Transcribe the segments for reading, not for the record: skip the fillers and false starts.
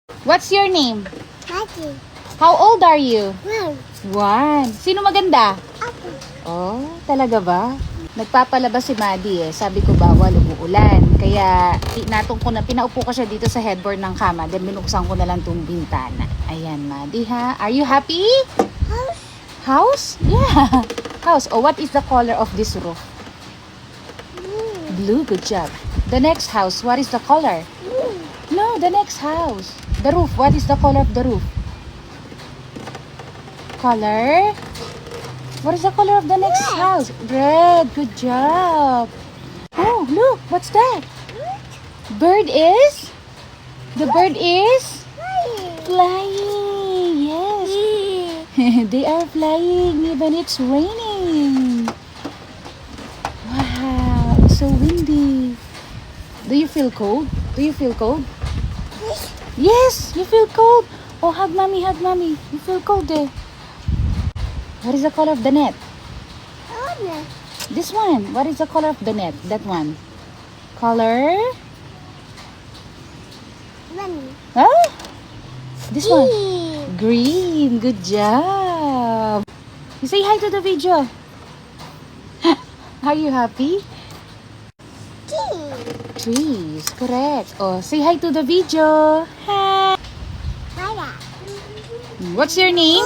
What's your name? Daddy. How old are you? Mom. 1. Sino maganda? Ako. Oh, talaga ba? Nagpapalabas si Maddie eh. Sabi ko bawal umuulan. Kaya pinaupo ko siya dito sa headboard ng kama. Then binuksan ko na lang tong bintana. Ayan, Maddie ha. Are you happy? House. House? Yeah. House. Oh, what is the color of this roof? Blue. Good job. The next house, what is the color? No, the next house. The roof. What is the color of the roof? Color? What is the color of the next house? Red. Good job. Oh, look. What's that? Bird is? The bird is? Flying. Yes. They are flying even it's raining. Wow. It's so windy. Do you feel cold? Do you feel cold? Yes, you feel cold. Oh, hug mommy, hug mommy. You feel cold eh. What is the color of the net? This one. What is the color of the net? That one. Color? Huh? This one. Green. Good job. You say hi to the video. Are you happy? Trees. Correct. Oh, say hi to the video. Hi. What's your name?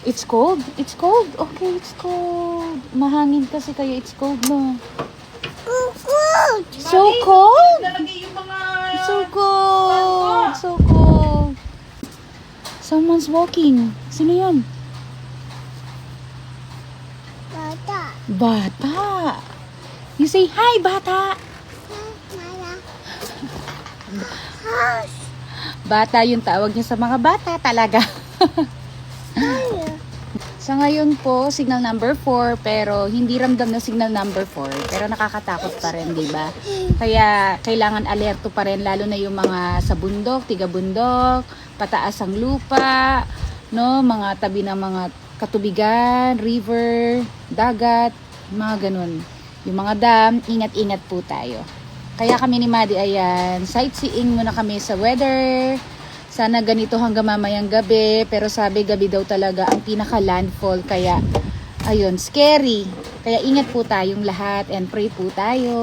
It's cold? It's cold? Okay, it's cold. Mahangin kasi kaya it's cold, no? So cold? It's so cold. So cold. Someone's walking. Sino yun? Bata. You say, hi, bata. Bata yung tawag niya sa mga bata talaga. Sa ngayon po, signal number 4, pero hindi ramdam na signal number 4. Pero nakakatakot pa rin, di ba? Kaya kailangan alerto pa rin, lalo na yung mga sa bundok, tiga-bundok, pataas ang lupa, no? Mga tabi ng mga katubigan, river, dagat, mga ganun. Yung mga dam, ingat-ingat po tayo. Kaya kami ni Maddie, ayan, sightseeing muna kami sa weather. Sana ganito hanggang mamayang gabi. Pero sabi gabi daw talaga ang pinaka-landfall. Kaya, ayun, scary. Kaya ingat po tayong lahat and pray po tayo.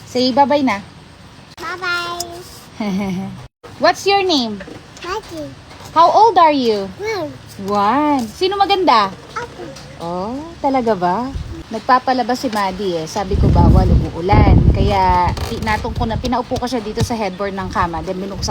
Say bye-bye na. Bye-bye. What's your name? Daddy. How old are you? Mom. 1. Sino maganda? Ako. Oh, talaga ba? Nagpapalabas si Maddie eh. Sabi ko bawal umuulan. Kaya pinaupo ko siya dito sa headboard ng kama. Then binuksan